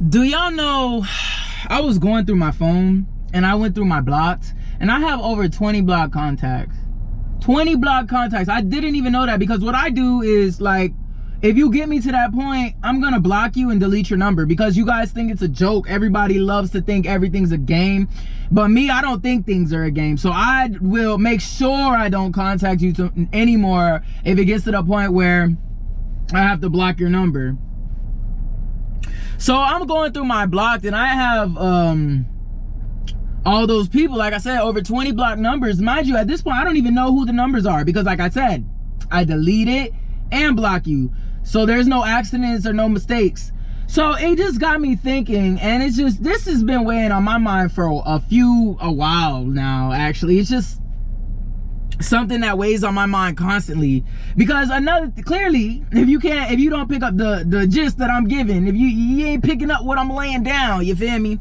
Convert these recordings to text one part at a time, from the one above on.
Do y'all know, I was going through my phone and I went through my blocks and I have over 20 blocked contacts. 20 blocked contacts. I didn't even know that, because what I do is, like, if you get me to that point, I'm gonna block you and delete your number, because you guys think it's a joke. Everybody loves to think everything's a game, but me, I don't think things are a game. So I will make sure I don't contact you anymore if it gets to the point where I have to block your number. So I'm going through my blocked and I have all those people, like I said, over 20 blocked numbers. Mind you, at this point, I don't even know who the numbers are, because like I said, I delete it and block you. So there's no accidents or no mistakes. So it just got me thinking, and it's just, this has been weighing on my mind for a while now, actually. It's just something that weighs on my mind constantly, because clearly, if you don't pick up the gist that I'm giving, if you ain't picking up what I'm laying down, you feel me?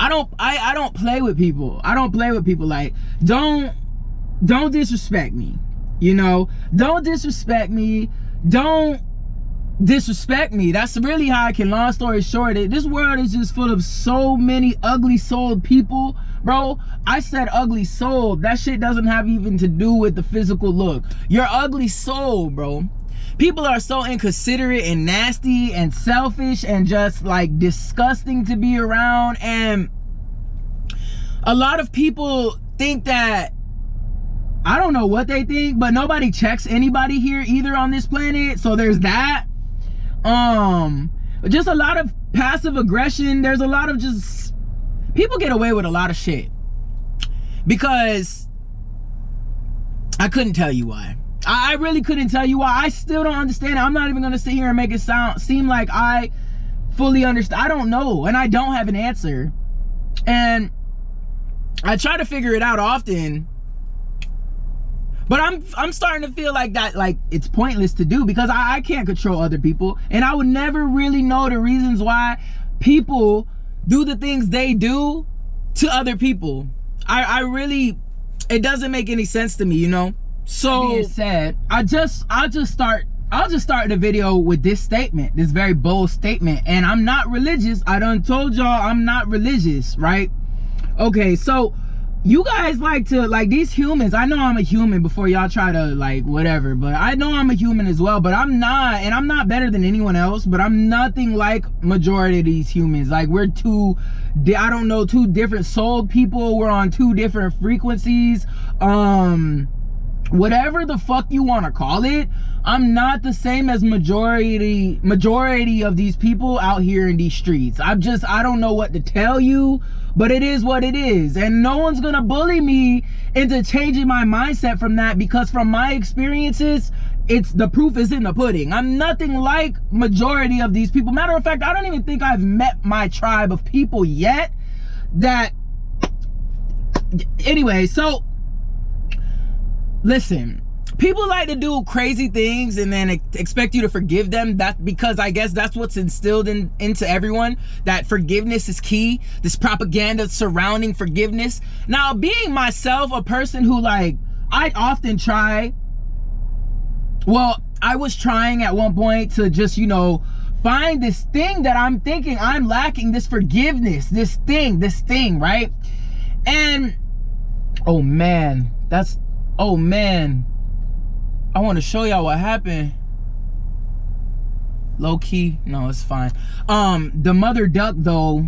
I don't play with people. I don't play with people. Like, don't disrespect me, you know? Don't disrespect me. Don't disrespect me. That's really how I can, long story short, this world is just full of so many ugly souled people, bro. I said ugly souled. That shit doesn't have even to do with the physical look. You're ugly soul, bro. People are so inconsiderate and nasty and selfish and just like disgusting to be around. And a lot of people think that, I don't know what they think, but nobody checks anybody here either on this planet. So there's that. Just a lot of passive aggression. There's a lot of just, people get away with a lot of shit because I couldn't tell you why. I really couldn't tell you why. I still don't understand it. I'm not even gonna sit here and make it seem like I fully understand. I don't know, and I don't have an answer. And I try to figure it out often, but I'm starting to feel like that, like it's pointless to do, because I can't control other people, and I would never really know the reasons why people do the things they do to other people. I really, it doesn't make any sense to me, you know? So being said, I'll just start the video with this statement, this very bold statement. And I'm not religious. I done told y'all I'm not religious, right? Okay, so you guys like to, like, these humans, I know I'm a human before y'all try to, like, whatever, but I know I'm a human as well, but I'm not, and I'm not better than anyone else, but I'm nothing like majority of these humans. Like, we're two different souled people. We're on two different frequencies. Whatever the fuck you want to call it, I'm not the same as majority of these people out here in these streets. I don't know what to tell you, but it is what it is. And no one's gonna bully me into changing my mindset from that, because from my experiences, the proof is in the pudding. I'm nothing like majority of these people. Matter of fact, I don't even think I've met my tribe of people yet that, anyway, so listen, people like to do crazy things and then expect you to forgive them. That's because I guess that's what's instilled into everyone, that forgiveness is key. This propaganda surrounding forgiveness. Now, being myself a person who, like, I often try, well, I was trying at one point to just, you know, find this thing that I'm thinking I'm lacking, this forgiveness, this thing, right? And, oh man, I want to show y'all what happened. Low key, no, it's fine. The mother duck, though,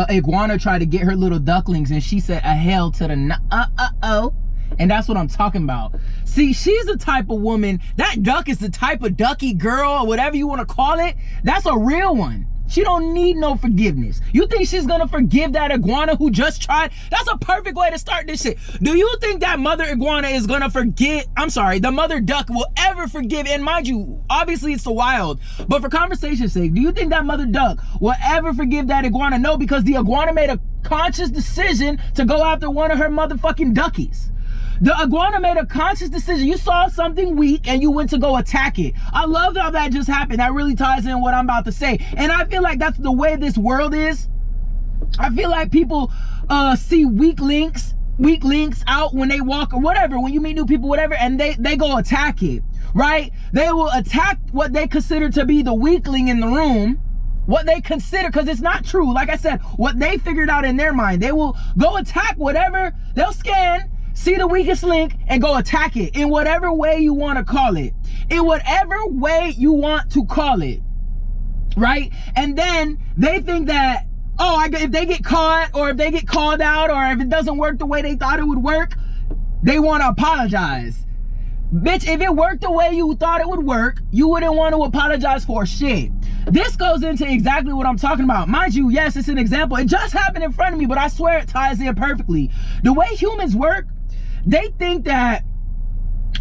iguana tried to get her little ducklings, and she said, "A hell to the and that's what I'm talking about. See, she's the type of woman, that duck is the type of ducky girl, or whatever you want to call it. That's a real one. She don't need no forgiveness. You think she's gonna forgive that iguana who just tried? That's a perfect way to start this shit. Do you think that mother iguana is gonna forget, I'm sorry, the mother duck will ever forgive? And mind you, obviously it's the wild, but for conversation's sake, do you think that mother duck will ever forgive that iguana? No, because the iguana made a conscious decision to go after one of her motherfucking duckies. The iguana made a conscious decision. You saw something weak and you went to go attack it. I love how that just happened. That really ties in what I'm about to say. And I feel like that's the way this world is. I feel like people see weak links out when they walk or whatever, when you meet new people, whatever, and they go attack it, right? They will attack what they consider to be the weakling in the room, what they consider, because it's not true. Like I said, what they figured out in their mind, they will go attack whatever, they'll scan, see the weakest link, and go attack it in whatever way you want to call it. In whatever way you want to call it, right? And then they think that, oh, if they get caught, or if they get called out, or if it doesn't work the way they thought it would work, they want to apologize. Bitch, if it worked the way you thought it would work, you wouldn't want to apologize for shit. This goes into exactly what I'm talking about. Mind you, yes, it's an example. It just happened in front of me, but I swear it ties in perfectly. The way humans work, they think that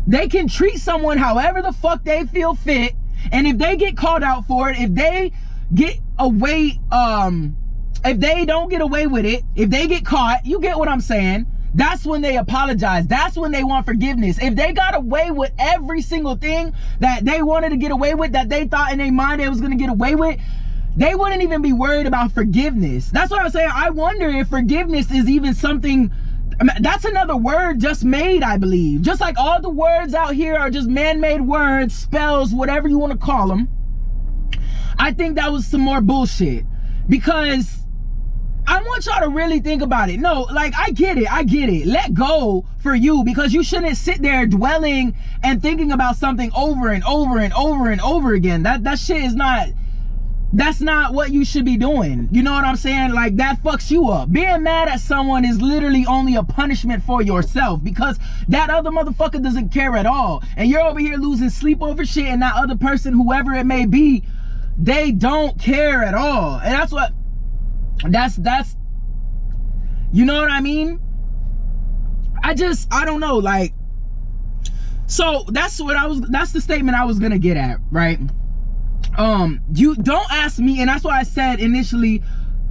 they can treat someone however the fuck they feel fit, and if they get called out for it, if they get away, if they don't get away with it, if they get caught, you get what I'm saying, that's when they apologize. That's when they want forgiveness. If they got away with every single thing that they wanted to get away with, that they thought in their mind they was gonna get away with, they wouldn't even be worried about forgiveness. That's what I'm saying. I wonder if forgiveness is even something, that's another word just made, I believe. Just like all the words out here are just man-made words, spells, whatever you want to call them. I think that was some more bullshit, because I want y'all to really think about it. No, like, I get it. Let go for you, because you shouldn't sit there dwelling and thinking about something over and over and over and over again. That shit is not, that's not what you should be doing. You know what I'm saying? Like, that fucks you up. Being mad at someone is literally only a punishment for yourself, because that other motherfucker doesn't care at all. And you're over here losing sleep over shit, and that other person, whoever it may be, they don't care at all. And that's what, that's you know what I mean? I don't know, like, so that's the statement I was gonna get at, right? You don't ask me, and that's why I said initially,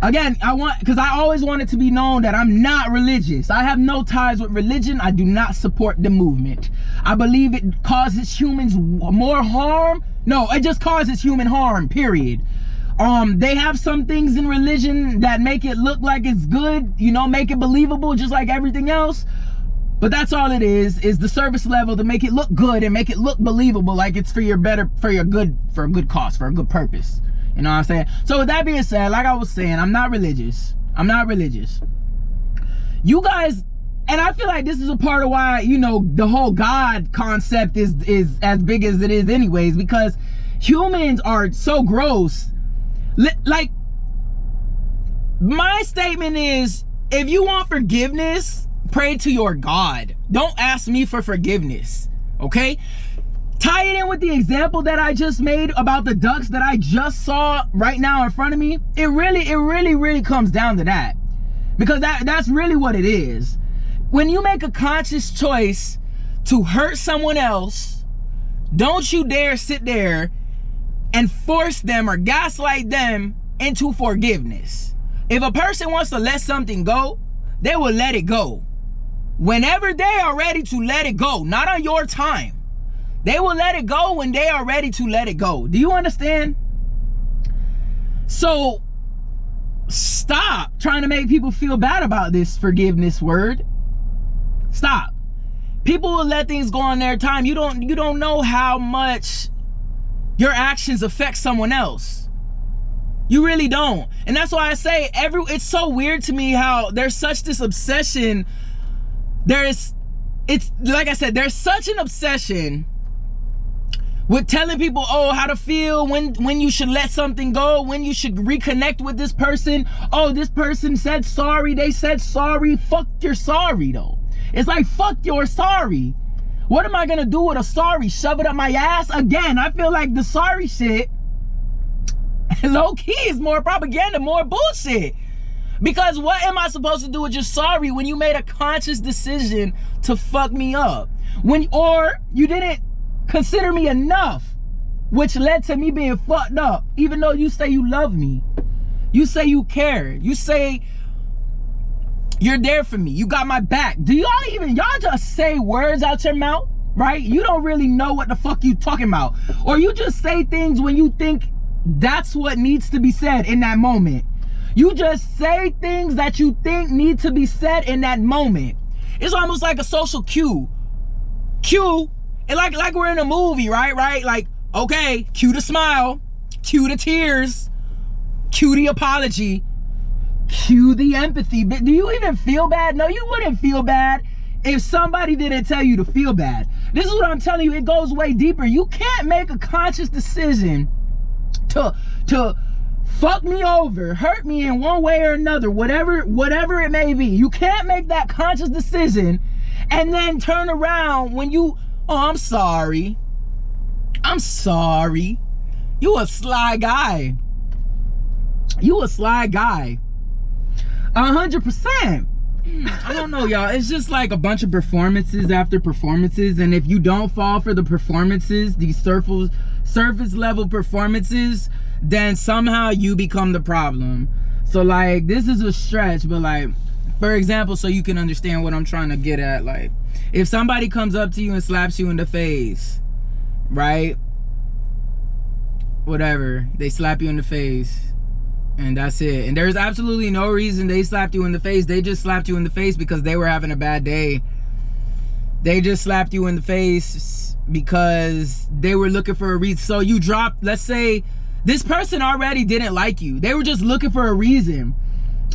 again, because I always want it to be known that I'm not religious. I have no ties with religion. I do not support the movement. I believe it causes humans more harm. No, it just causes human harm, period. They have some things in religion that make it look like it's good, you know, make it believable, just like everything else. But that's all it is the service level to make it look good and make it look believable, like it's for a good cause, for a good purpose. You know what I'm saying? So with that being said, like I was saying, I'm not religious. You guys, and I feel like this is a part of why, you know, the whole God concept is as big as it is anyways, because humans are so gross. Like, my statement is, if you want forgiveness, pray to your God. Don't ask me for forgiveness, okay? Tie it in with the example that I just made about the ducks that I just saw right now in front of me. It really comes down to that, because that's really what it is. When you make a conscious choice to hurt someone else, don't you dare sit there and force them or gaslight them into forgiveness. If a person wants to let something go, they will let it go whenever they are ready to let it go, not on your time. They will let it go when they are ready to let it go. Do you understand? So stop trying to make people feel bad about this forgiveness word. Stop. People will let things go on their time. You don't know how much your actions affect someone else. You really don't. And that's why I say it's so weird to me how there's such this obsession. It's like I said, there's such an obsession with telling people, oh, how to feel, when you should let something go, when you should reconnect with this person. Oh, this person said sorry, they said sorry. Fuck your sorry though. It's like, fuck your sorry. What am I gonna do with a sorry? Shove it up my ass? Again, I feel like the sorry shit, low-key, is more propaganda, more bullshit. Because what am I supposed to do with your sorry when you made a conscious decision to fuck me up? Or you didn't consider me enough, which led to me being fucked up, even though you say you love me. You say you care. You say you're there for me. You got my back. Do y'all just say words out your mouth, right? You don't really know what the fuck you talking about. Or you just say things when you think that's what needs to be said in that moment. You just say things that you think need to be said in that moment. It's almost like a social cue. And like we're in a movie, right? Like, okay, cue the smile, cue the tears. Cue the apology. Cue the empathy. Do you even feel bad? No, you wouldn't feel bad if somebody didn't tell you to feel bad. This is what I'm telling you. It goes way deeper. You can't make a conscious decision to fuck me over, hurt me in one way or another, whatever it may be. You can't make that conscious decision and then turn around when you, oh, I'm sorry. You a sly guy. 100%. I don't know, y'all. It's just like a bunch of performances after performances, and if you don't fall for the performances, these surface level performances, then somehow you become the problem. So like, this is a stretch, but like, for example, so you can understand what I'm trying to get at, like, if somebody comes up to you and slaps you in the face, right? Whatever, they slap you in the face, and that's it. And there's absolutely no reason they slapped you in the face. They just slapped you in the face because they were having a bad day. They just slapped you in the face because they were looking for a reason. So you dropped, let's say this person already didn't like you. They were just looking for a reason.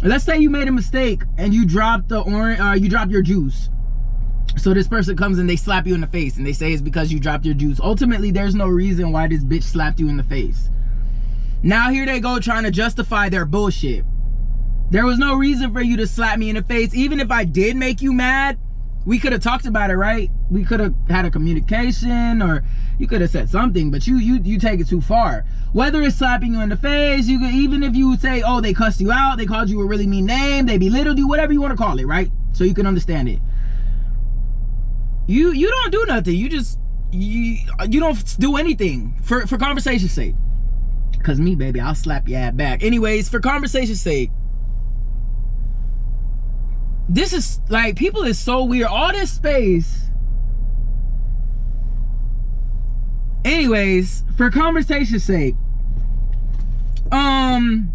Let's say you made a mistake and you dropped you dropped your juice. So this person comes and they slap you in the face and they say it's because you dropped your juice. Ultimately, there's no reason why this bitch slapped you in the face. Now here they go trying to justify their bullshit. There was no reason for you to slap me in the face. Even if I did make you mad, we could have talked about it, right? We could have had a communication, or you could have said something, but you take it too far. Whether it's slapping you in the face, you could, even if you say, oh, they cussed you out, they called you a really mean name, they belittled you, whatever you want to call it, right? So you can understand it. You don't do nothing. You don't do anything for conversation's sake. Cause me, baby, I'll slap your ass back. Anyways, for conversation's sake, this is like, people is so weird. All this space. Anyways, for conversation's sake, and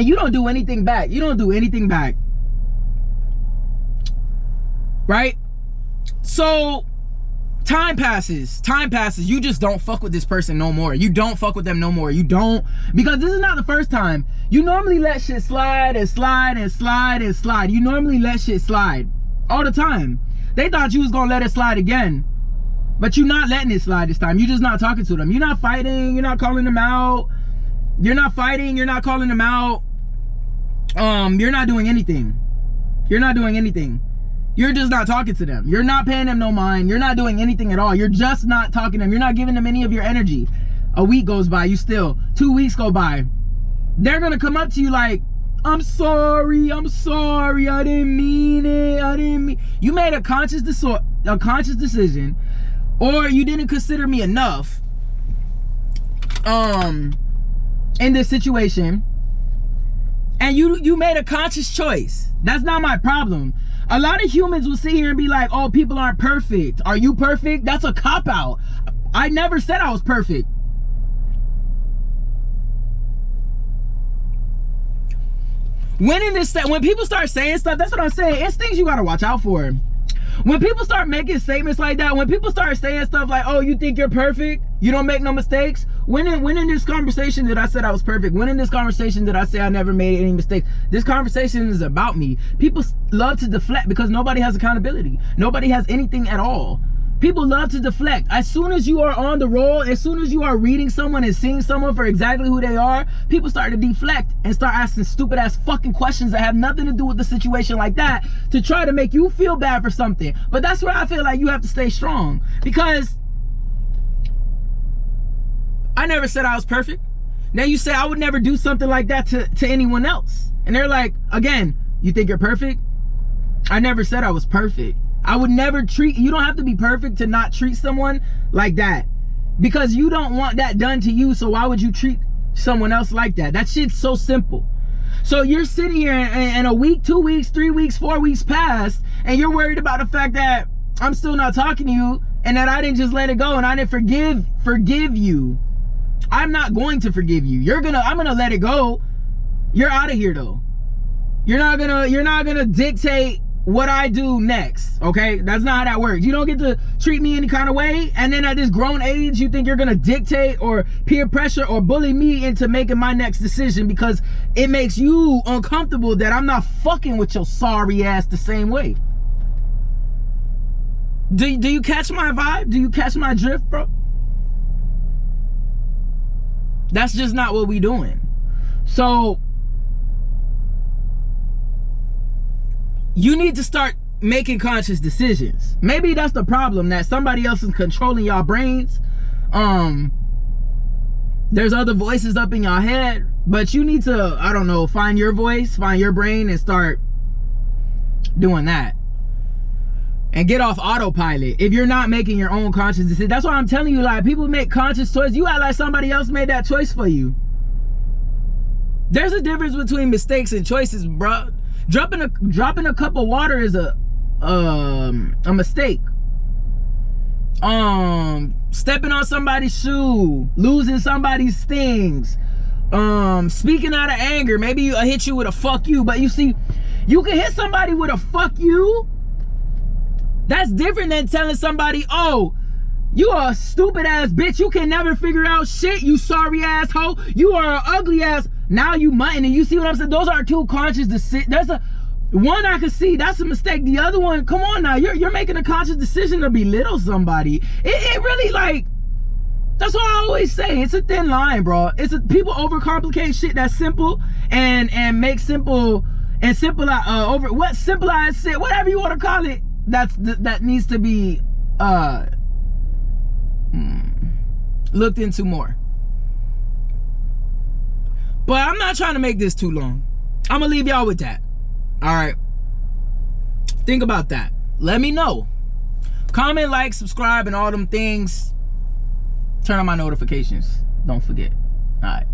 you don't do anything back. You don't do anything back. Right? So time passes, you just don't fuck with this person no more. You don't fuck with them no more. You don't, because this is not the first time. You normally let shit slide and slide and slide and slide. You normally let shit slide all the time. They thought you was gonna let it slide again, but you're not letting it slide this time. You're just not talking to them. You're not fighting, you're not calling them out. You're not fighting, you're not calling them out. You're not doing anything. You're not doing anything. You're just not talking to them. You're not paying them no mind. You're not doing anything at all. You're just not talking to them. You're not giving them any of your energy. A week goes by, you still. 2 weeks go by. They're gonna come up to you like, I'm sorry, I didn't mean it, You made a conscious decision, or you didn't consider me enough in this situation, and you made a conscious choice. That's not my problem. A lot of humans will sit here and be like, oh, people aren't perfect. Are you perfect? That's a cop-out. I never said I was perfect. When people start saying stuff, that's what I'm saying. It's things you gotta watch out for. When people start making statements like that, when people start saying stuff like, oh, you think you're perfect? You don't make no mistakes? When in this conversation did I said I was perfect? When in this conversation did I say I never made any mistakes? This conversation is about me. People love to deflect because nobody has accountability. Nobody has anything at all. People love to deflect. As soon as you are on the roll, as soon as you are reading someone and seeing someone for exactly who they are, people start to deflect and start asking stupid ass fucking questions that have nothing to do with the situation like that to try to make you feel bad for something. But that's where I feel like you have to stay strong, because I never said I was perfect. Now you say I would never do something like that to anyone else. And they're like, again, you think you're perfect? I never said I was perfect. I would never you don't have to be perfect to not treat someone like that, because you don't want that done to you. So why would you treat someone else like that? That shit's so simple. So you're sitting here and a week, 2 weeks, 3 weeks, 4 weeks passed, and you're worried about the fact that I'm still not talking to you and that I didn't just let it go and I didn't forgive you. I'm not going to forgive you. I'm gonna let it go. You're out of here though. You're not gonna dictate what I do next, okay? That's not how that works. You don't get to treat me any kind of way, and then at this grown age, you think you're gonna dictate or peer pressure or bully me into making my next decision because it makes you uncomfortable that I'm not fucking with your sorry ass the same way. Do you catch my vibe? Do you catch my drift, bro? That's just not what we doing. So you need to start making conscious decisions. Maybe that's the problem, that somebody else is controlling y'all brains. There's other voices up in y'all head, but you need to, I don't know, find your voice, find your brain, and start doing that. And get off autopilot if you're not making your own conscious decision. That's why I'm telling you, like, people make conscious choices. You act like somebody else made that choice for you. There's a difference between mistakes and choices, bro. Dropping a cup of water is a mistake. Stepping on somebody's shoe, losing somebody's things, speaking out of anger. Maybe I hit you with a fuck you, but you see, you can hit somebody with a fuck you. That's different than telling somebody, oh, you are a stupid ass bitch. You can never figure out shit. You sorry asshole. You are an ugly ass. Now you mutton. And you see what I'm saying? Those are two conscious decisions. There's a one I can see, that's a mistake. The other one, come on now, you're making a conscious decision to belittle somebody. It really, like, that's what I always say. It's a thin line, bro. People overcomplicate shit that's simple and make simple and simplified shit, whatever you want to call it. That needs to be looked into more. But I'm not trying to make this too long. I'm gonna leave y'all with that. All right, think about that. Let me know. Comment, like, subscribe, and all them things. Turn on my notifications. Don't forget. All right.